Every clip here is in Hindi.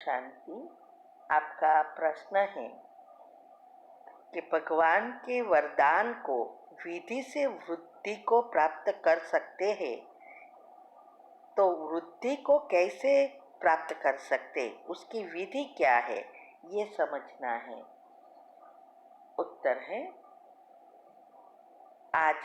शांति। आपका प्रश्न है कि भगवान के वरदान को विधि से वृद्धि को प्राप्त कर सकते हैं, तो वृद्धि को कैसे प्राप्त कर सकते, उसकी विधि क्या है, ये समझना है। उत्तर है, आज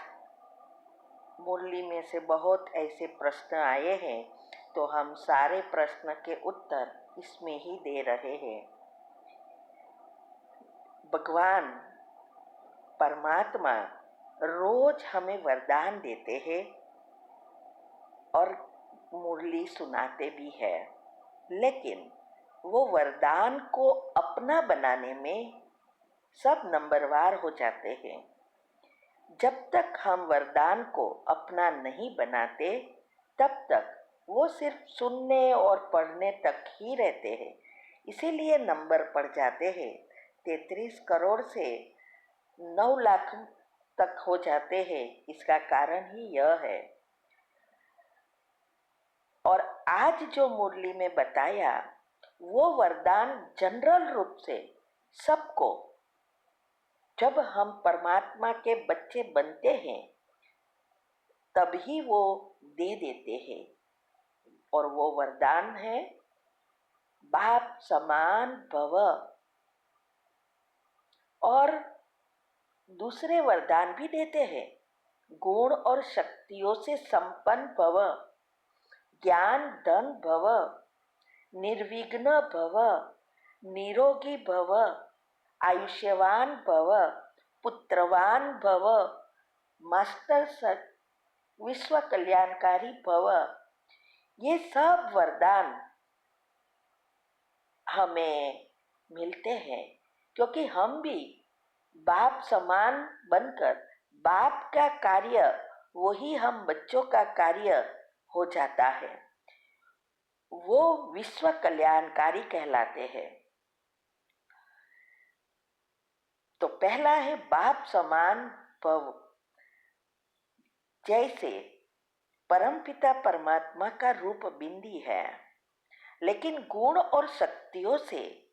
मुरली में से बहुत ऐसे प्रश्न आए हैं, तो हम सारे प्रश्न के उत्तर इसमें ही दे रहे हैं। भगवान परमात्मा रोज हमें वरदान देते हैं और मुरली सुनाते भी है, लेकिन वो वरदान को अपना बनाने में सब नंबरवार हो जाते हैं। जब तक हम वरदान को अपना नहीं बनाते, तब तक वो सिर्फ सुनने और पढ़ने तक ही रहते हैं। इसीलिए नंबर पड़ जाते हैं 33 करोड़ से 9 लाख तक हो जाते हैं। इसका कारण ही यह है। और आज जो मुरली में बताया, वो वरदान जनरल रूप से सबको, जब हम परमात्मा के बच्चे बनते हैं तभी वो दे देते हैं। और वो वरदान है बाप समान भव। और दूसरे वरदान भी देते हैं, गुण और शक्तियों से संपन्न भव, ज्ञान धन भव, निर्विघ्न भव, निरोगी भव, आयुष्यवान भव, पुत्रवान भव, मास्टर विश्व कल्याणकारी भव। ये सब वरदान हमें मिलते हैं क्योंकि हम भी बाप समान बनकर, बाप का कार्य वही हम बच्चों का कार्य हो जाता है। वो विश्व कल्याणकारी कहलाते हैं। तो पहला है बाप समान भव। जैसे परमपिता परमात्मा का रूप बिंदी है, लेकिन गुण और शक्तियों से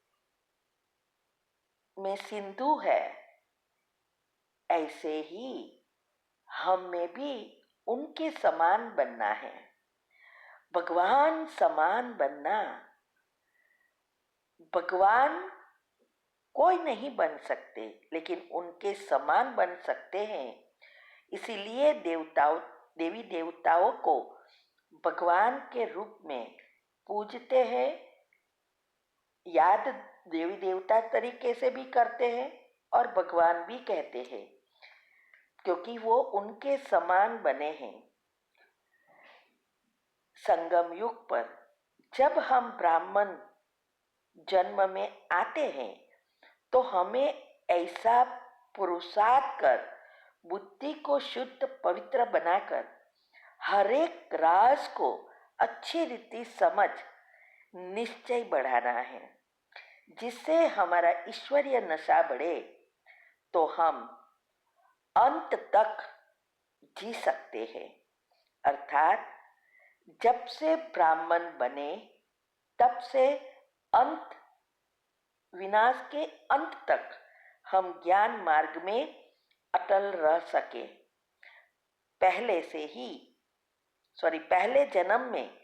में सिंधु है, ऐसे ही हमें भी उनके समान बनना है। भगवान समान बनना, भगवान कोई नहीं बन सकते, लेकिन उनके समान बन सकते हैं। इसीलिए देवी देवताओं को भगवान के रूप में पूजते हैं, याद देवी देवता तरीके से भी करते हैं और भगवान भी कहते हैं, क्योंकि वो उनके समान बने हैं। संगम युग पर जब हम ब्राह्मण जन्म में आते हैं, तो हमें ऐसा पुरुषार्थ कर, बुद्धि को शुद्ध पवित्र बनाकर, हर एक राज को अच्छी रीति समझ निश्चय बढ़ाना है, जिससे हमारा ईश्वरीय नशा बढ़े, तो हम अंत तक जी सकते हैं। अर्थात जब से ब्राह्मण बने तब से अंत, विनाश के अंत तक हम ज्ञान मार्ग में अटल रह सके। पहले जन्म में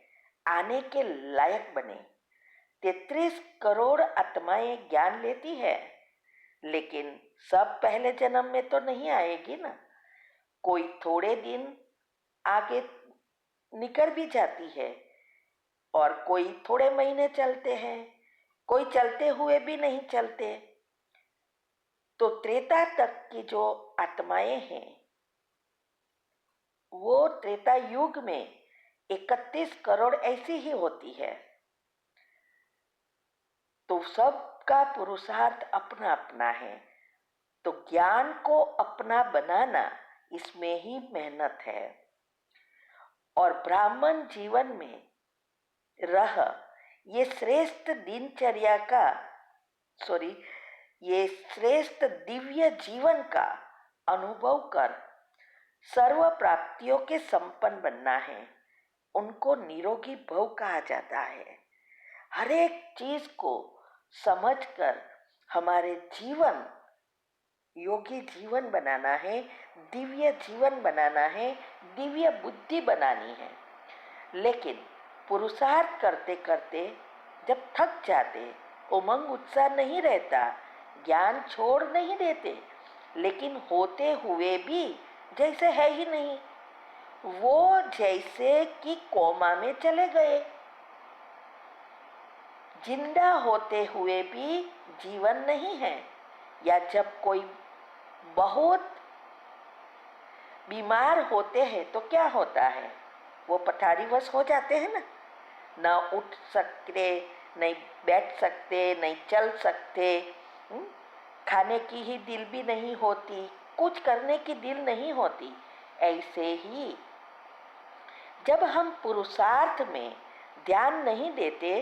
आने के लायक बने। 33 करोड़ आत्माएं ज्ञान लेती है, लेकिन सब पहले जन्म में तो नहीं आएगी ना। कोई थोड़े दिन आगे निकल भी जाती है और कोई थोड़े महीने चलते हैं, कोई चलते हुए भी नहीं चलते। तो त्रेता तक की जो आत्माएं हैं, वो त्रेता युग में 31 करोड़ ऐसी ही होती है। तो सबका पुरुषार्थ अपना अपना है। तो ज्ञान को अपना बनाना, इसमें ही मेहनत है। और ब्राह्मण जीवन में रह ये श्रेष्ठ दिनचर्या का, ये श्रेष्ठ दिव्य जीवन का अनुभव कर सर्व प्राप्तियों के संपन्न बनना है। उनको निरोगी भव कहा जाता है। हर एक चीज को समझकर हमारे जीवन योगी जीवन बनाना है, दिव्य जीवन बनाना है, दिव्य बुद्धि बनानी है। लेकिन पुरुषार्थ करते करते जब थक जाते, उमंग उत्साह नहीं रहता, ज्ञान छोड़ नहीं देते, लेकिन होते हुए भी जैसे है ही नहीं, वो जैसे कि कोमा में चले गए। जिंदा होते हुए भी जीवन नहीं है। या जब कोई बहुत बीमार होते हैं तो क्या होता है, वो पथारीवश हो जाते हैं ना उठ सकते, नहीं बैठ सकते, नहीं चल सकते, खाने की ही दिल भी नहीं होती, कुछ करने की दिल नहीं होती। ऐसे ही जब हम पुरुषार्थ में ध्यान नहीं देते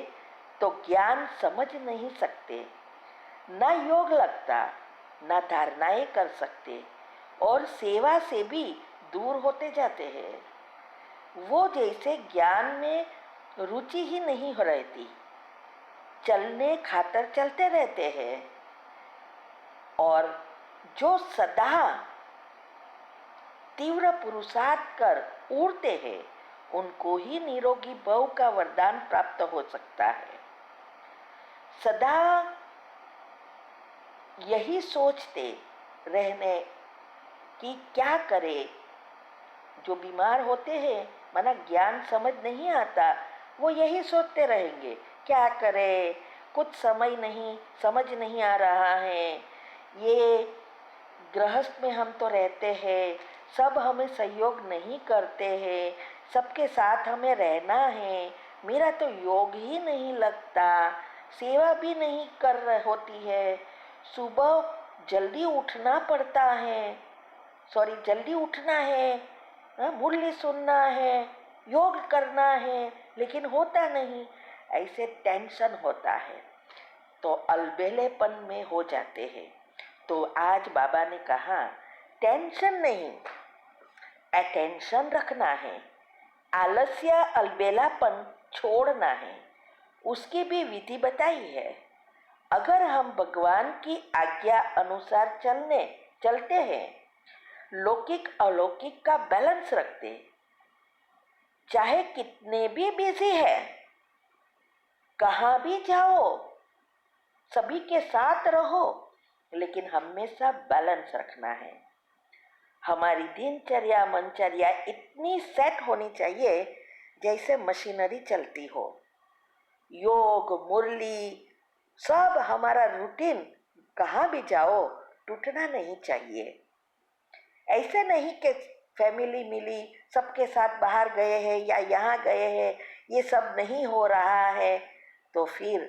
तो ज्ञान समझ नहीं सकते, ना योग लगता, ना धारणाएं कर सकते, और सेवा से भी दूर होते जाते हैं। वो जैसे ज्ञान में रुचि ही नहीं हो रहती, चलने खातर चलते रहते हैं। और जो सदा तीव्र पुरुषार्थ कर उड़ते हैं, उनको ही निरोगी भव का वरदान प्राप्त हो सकता है। सदा यही सोचते रहने कि क्या करे, जो बीमार होते हैं, माना ज्ञान समझ नहीं आता, वो यही सोचते रहेंगे क्या करे, कुछ समय नहीं समझ नहीं आ रहा है, ये गृहस्थ में हम तो रहते हैं, सब हमें सहयोग नहीं करते हैं, सबके साथ हमें रहना है, मेरा तो योग ही नहीं लगता, सेवा भी नहीं कर रही होती है, सुबह जल्दी उठना पड़ता है, जल्दी उठना है, मुरली सुनना है, योग करना है, लेकिन होता नहीं, ऐसे टेंशन होता है तो अलबेलेपन में हो जाते हैं। तो आज बाबा ने कहा टेंशन नहीं, अटेंशन रखना है, आलस्य अलबेलापन छोड़ना है, उसकी भी विधि बताई है। अगर हम भगवान की आज्ञा अनुसार चलते हैं, लौकिक अलौकिक का बैलेंस रखते, चाहे कितने भी बिजी है, कहाँ भी जाओ, सभी के साथ रहो, लेकिन हमेशा बैलेंस रखना है। हमारी दिनचर्या मनचर्या इतनी सेट होनी चाहिए जैसे मशीनरी चलती हो। योग मुरली सब हमारा रूटीन, कहाँ भी जाओ टूटना नहीं चाहिए। ऐसे नहीं कि फैमिली मिली, सबके साथ बाहर गए हैं या यहाँ गए हैं, ये सब नहीं हो रहा है तो फिर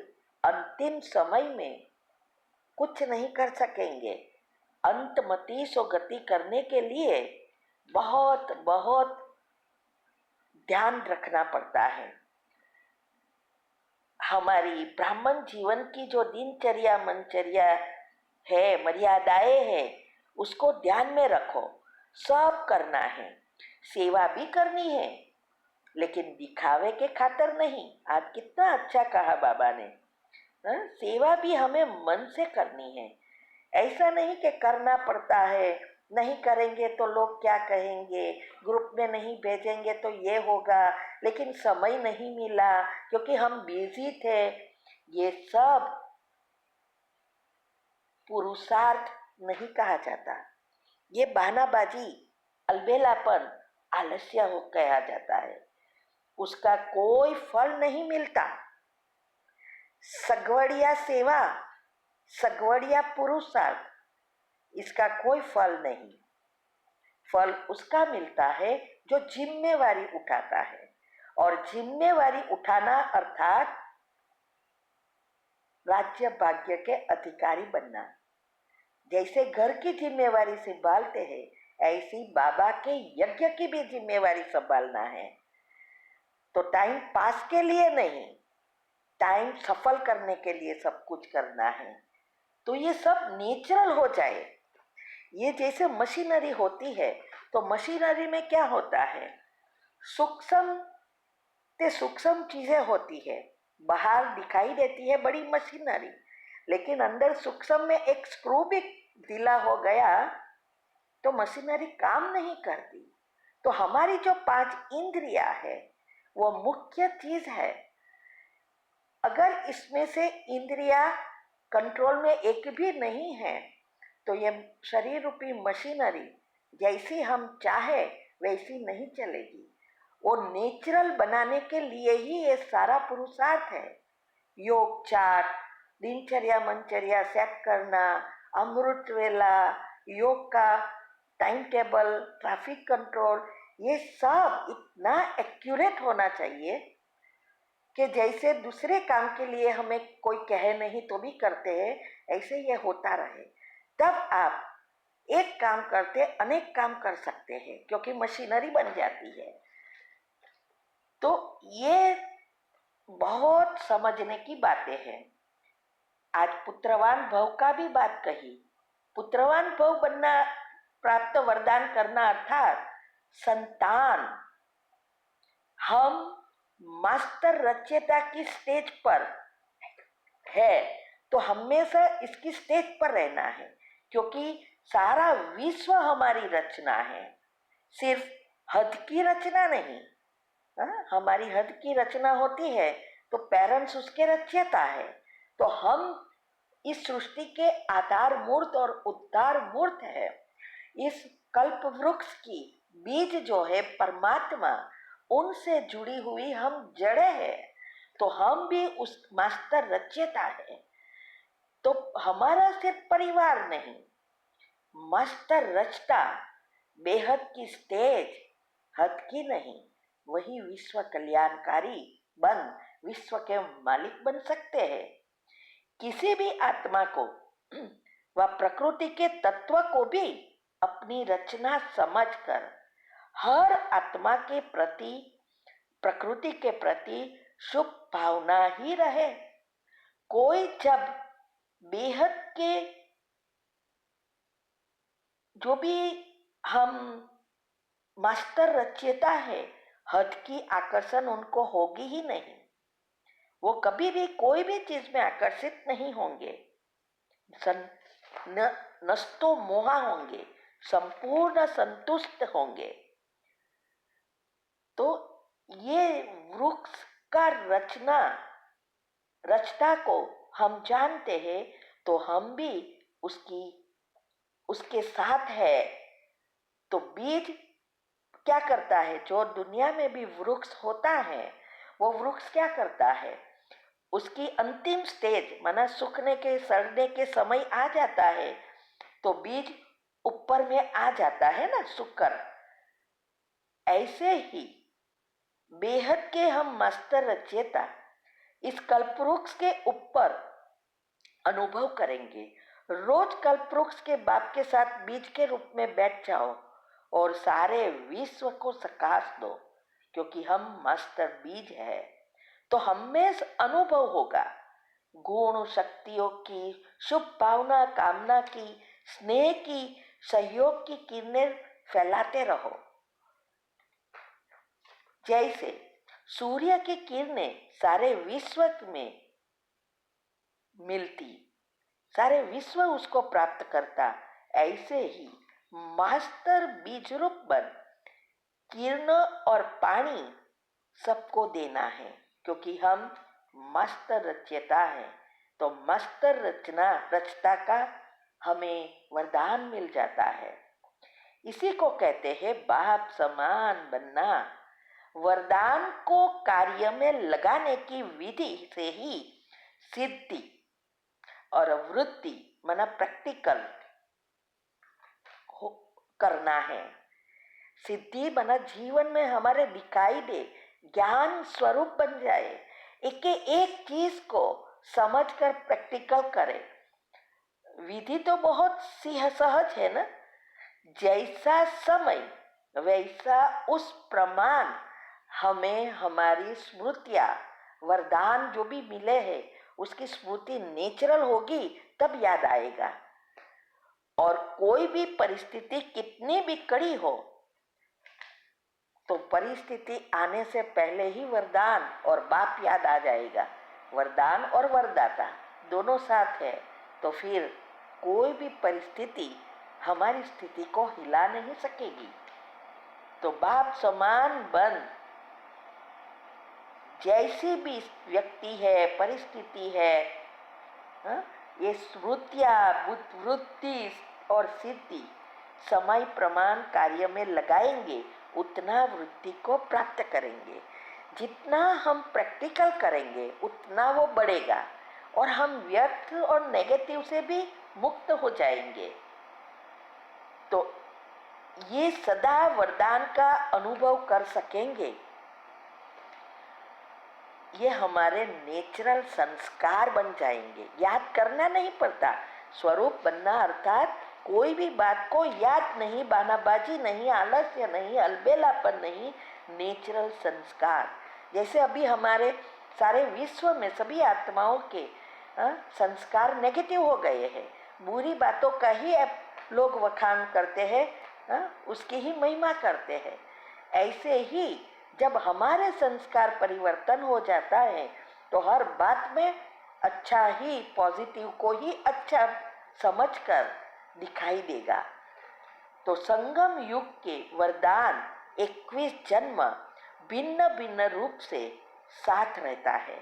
अंतिम समय में कुछ नहीं कर सकेंगे। अंतमति सो गति करने के लिए बहुत बहुत ध्यान रखना पड़ता है। हमारी ब्राह्मण जीवन की जो दिनचर्या मनचर्या है, मर्यादाएं हैं, उसको ध्यान में रखो। सब करना है, सेवा भी करनी है, लेकिन दिखावे के खातर नहीं। आज कितना अच्छा कहा बाबा ने, सेवा भी हमें मन से करनी है। ऐसा नहीं कि करना पड़ता है, नहीं करेंगे तो लोग क्या कहेंगे, ग्रुप में नहीं भेजेंगे तो ये होगा, लेकिन समय नहीं मिला क्योंकि हम बिजी थे। ये सब पुरुषार्थ नहीं कहा जाता, ये बहानाबाजी, अलबेलापन, आलस्य हो कहा जाता है। उसका कोई फल नहीं मिलता। सगवड़िया सेवा, सगवड़िया पुरुषार्थ, इसका कोई फल नहीं। फल उसका मिलता है जो जिम्मेवारी उठाता है, और जिम्मेवारी उठाना अर्थात राज्य भाग्य के अधिकारी बनना। जैसे घर की जिम्मेवारी संभालते हैं, ऐसी बाबा के यज्ञ की भी जिम्मेवारी संभालना है। तो टाइम पास के लिए नहीं, टाइम सफल करने के लिए सब कुछ करना है। तो ये सब नेचुरल हो जाए। ये जैसे मशीनरी होती है, तो मशीनरी में क्या होता है, सूक्ष्म से सूक्ष्म चीजें होती है, बाहर दिखाई देती है बड़ी मशीनरी, लेकिन अंदर सूक्ष्म में एक स्क्रू भी ढीला हो गया तो मशीनरी काम नहीं करती। तो हमारी जो 5 इंद्रियां है वो मुख्य चीज है। अगर इसमें से इंद्रियां कंट्रोल में एक भी नहीं है तो ये शरीर रूपी मशीनरी जैसी हम चाहे वैसी नहीं चलेगी। वो नेचुरल बनाने के लिए ही ये सारा पुरुषार्थ है। योग चार्ट, दिनचर्या मनचर्या सेट करना, अमृत वेला, योग का टाइम टेबल, ट्रैफिक कंट्रोल, ये सब इतना एक्यूरेट होना चाहिए कि जैसे दूसरे काम के लिए हमें कोई कहे नहीं तो भी करते हैं, ऐसे ये होता रहे। तब आप एक काम करते अनेक काम कर सकते हैं क्योंकि मशीनरी बन जाती है। तो ये बहुत समझने की बातें हैं। आज पुत्रवान भव का भी बात कही। पुत्रवान भव बनना, प्राप्त वरदान करना अर्थात संतान। हम मास्टर रचयिता की स्टेज पर है तो हमेशा इसकी स्टेज पर रहना है, क्योंकि सारा विश्व हमारी रचना है, सिर्फ हद की रचना नहीं। हमारी हद की रचना होती है तो पेरेंट्स उसके रचयिता है। तो हम इस सृष्टि के आधार मूर्त और उद्धार मूर्त है। इस कल्प वृक्ष की बीज जो है परमात्मा, उनसे जुड़ी हुई हम जड़ें हैं। तो हम भी उस मास्टर रचयिता है। तो हमारा सिर्फ परिवार नहीं, मास्टर रचता, बेहद की स्टेज, हद की नहीं, वही विश्व कल्याणकारी बन विश्व के मालिक बन सकते हैं। किसी भी आत्मा को व प्रकृति के तत्व को भी अपनी रचना समझकर हर आत्मा के प्रति, प्रकृति के प्रति शुभ भावना ही रहे। कोई जब बेहद के जो भी हम मास्टर रचयिता है, हद की आकर्षण उनको होगी ही नहीं। वो कभी भी कोई भी चीज में आकर्षित नहीं होंगे, नस्तो मोहा होंगे, संपूर्ण संतुष्ट होंगे। तो ये वृक्ष का रचना को हम जानते हैं तो हम भी उसके साथ है। तो बीज क्या करता है? जो दुनिया में भी वृक्ष होता है वो वृक्ष क्या करता है? उसकी अंतिम स्टेज माना सूखने के, सड़ने के समय आ जाता है तो बीज ऊपर में आ जाता है ना, सूखकर। ऐसे ही बेहद के हम मास्टर रचयिता इस कल्पवृक्ष के ऊपर अनुभव करेंगे। रोज कल्पवृक्ष के बाप के साथ बीज के रूप में बैठ जाओ और सारे विश्व को सकाश दो, क्योंकि हम मास्टर बीज है। तो हमें अनुभव होगा गुण शक्तियों की, शुभ भावना कामना की, स्नेह की, सहयोग की किरणें फैलाते रहो। जैसे सूर्य की किरणें सारे विश्व में मिलती, सारे विश्व उसको प्राप्त करता, ऐसे ही मास्टर बीज रूप बन किरण और पानी सबको देना है, क्योंकि हम मास्टर रचयिता है। तो मास्टर रचता का हमें वरदान मिल जाता है। इसी को कहते हैं बाप समान बनना। वरदान को कार्य में लगाने की विधि से ही सिद्धि और वृत्ति माना प्रैक्टिकल करना है। सिद्धि माना जीवन में हमारे दिखाई दे, ज्ञान स्वरूप बन जाए, एक एक चीज को समझकर प्रैक्टिकल करे। विधि तो बहुत सहज है ना, जैसा समय वैसा उस प्रमाण हमें हमारी स्मृतियां, वरदान जो भी मिले हैं उसकी स्मृति नेचुरल होगी तब याद आएगा। और कोई भी परिस्थिति कितनी भी कड़ी हो तो परिस्थिति आने से पहले ही वरदान और बाप याद आ जाएगा वरदान और वरदाता दोनों साथ है, तो फिर कोई भी परिस्थिति हमारी स्थिति को हिला नहीं सकेगी। तो बाप समान बन, जैसी भी व्यक्ति है, परिस्थिति है, ये स्मृतियाँ, वृत्ति और सिद्धि समय प्रमाण कार्य में लगाएंगे, उतना वृत्ति को प्राप्त करेंगे। जितना हम प्रैक्टिकल करेंगे उतना वो बढ़ेगा और हम व्यर्थ और नेगेटिव से भी मुक्त हो जाएंगे। तो ये सदा वरदान का अनुभव कर सकेंगे। ये हमारे नेचुरल संस्कार बन जाएंगे। याद करना नहीं पड़ता। स्वरूप बनना अर्थात कोई भी बात को याद नहीं, बहानाबाजी नहीं, आलस्य नहीं, अलबेलापन नहीं, नेचुरल संस्कार। जैसे अभी हमारे सारे विश्व में सभी आत्माओं के संस्कार नेगेटिव हो गए हैं। बुरी बातों का ही लोग वखान करते हैं, उसकी ही महिमा करते हैं। ऐसे ही जब हमारे संस्कार परिवर्तन हो जाता है तो हर बात में अच्छा ही, पॉजिटिव को ही अच्छा समझकर दिखाई देगा। तो संगम युग के वरदान 21 जन्म भिन्न भिन्न रूप से साथ रहता है।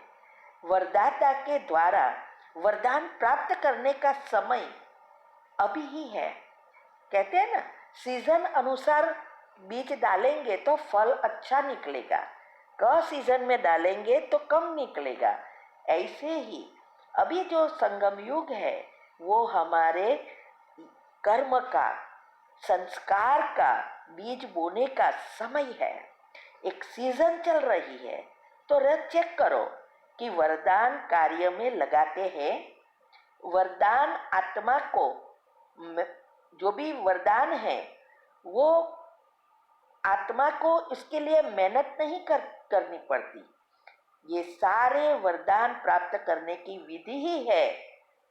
वरदाता के द्वारा वरदान प्राप्त करने का समय अभी ही है। कहते हैं ना, सीजन अनुसार बीज डालेंगे तो फल अच्छा निकलेगा, क सीजन में डालेंगे तो कम निकलेगा। ऐसे ही अभी जो संगम युग है वो हमारे कर्म का, संस्कार का बीज बोने का समय है। एक सीजन चल रही है। तो चेक करो कि वरदान कार्य में लगाते हैं। वरदान आत्मा को, जो भी वरदान है वो आत्मा को इसके लिए मेहनत नहीं करनी पड़ती। ये सारे वरदान प्राप्त करने की विधि ही है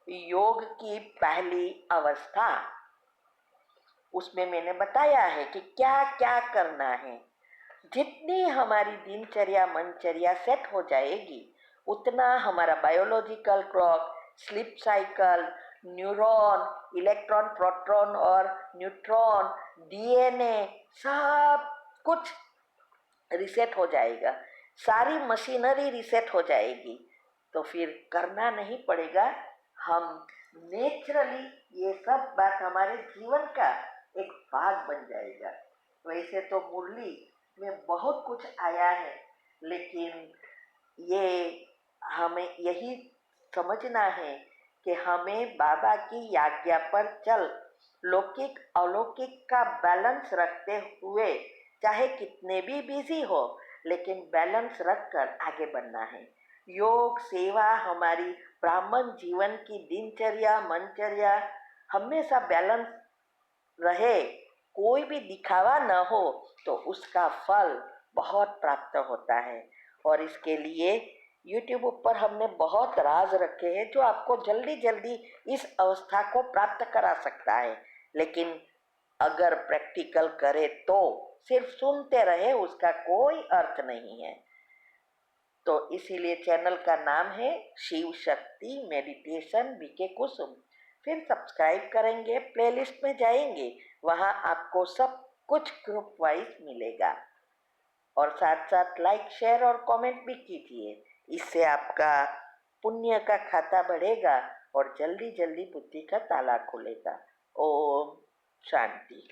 योग की पहली अवस्था। उसमें मैंने बताया है कि क्या क्या करना है। जितनी हमारी दिनचर्या मनचर्या सेट हो जाएगी उतना हमारा biological clock, sleep cycle, neuron, electron, proton और न्यूट्रॉन, डीएनए सब कुछ रिसेट हो जाएगा। सारी मशीनरी रिसेट हो जाएगी। तो फिर करना नहीं पड़ेगा। हम नेचुरली ये सब बात हमारे जीवन का एक भाग बन जाएगा। वैसे तो मुरली में बहुत कुछ आया है, लेकिन ये हमें यही समझना है कि हमें बाबा की आज्ञा पर चल लौकिक अलौकिक का बैलेंस रखते हुए, चाहे कितने भी बिजी हो लेकिन बैलेंस रखकर आगे बढ़ना है। योग सेवा हमारी ब्राह्मण जीवन की दिनचर्या मनचर्या हमेशा बैलेंस रहे, कोई भी दिखावा न हो, तो उसका फल बहुत प्राप्त होता है। और इसके लिए YouTube पर हमने बहुत राज रखे हैं जो आपको जल्दी जल्दी इस अवस्था को प्राप्त करा सकता है। लेकिन अगर प्रैक्टिकल करे तो सिर्फ सुनते रहे उसका कोई अर्थ नहीं है। तो इसीलिए चैनल का नाम है शिव शक्ति मेडिटेशन बीके कुसुम। फिर सब्सक्राइब करेंगे, प्लेलिस्ट में जाएंगे, वहाँ आपको सब कुछ ग्रुप वाइज मिलेगा। और साथ साथ लाइक शेयर और कमेंट भी कीजिए। इससे आपका पुण्य का खाता बढ़ेगा और जल्दी जल्दी बुद्धि का ताला खुलेगा। ओम शांति।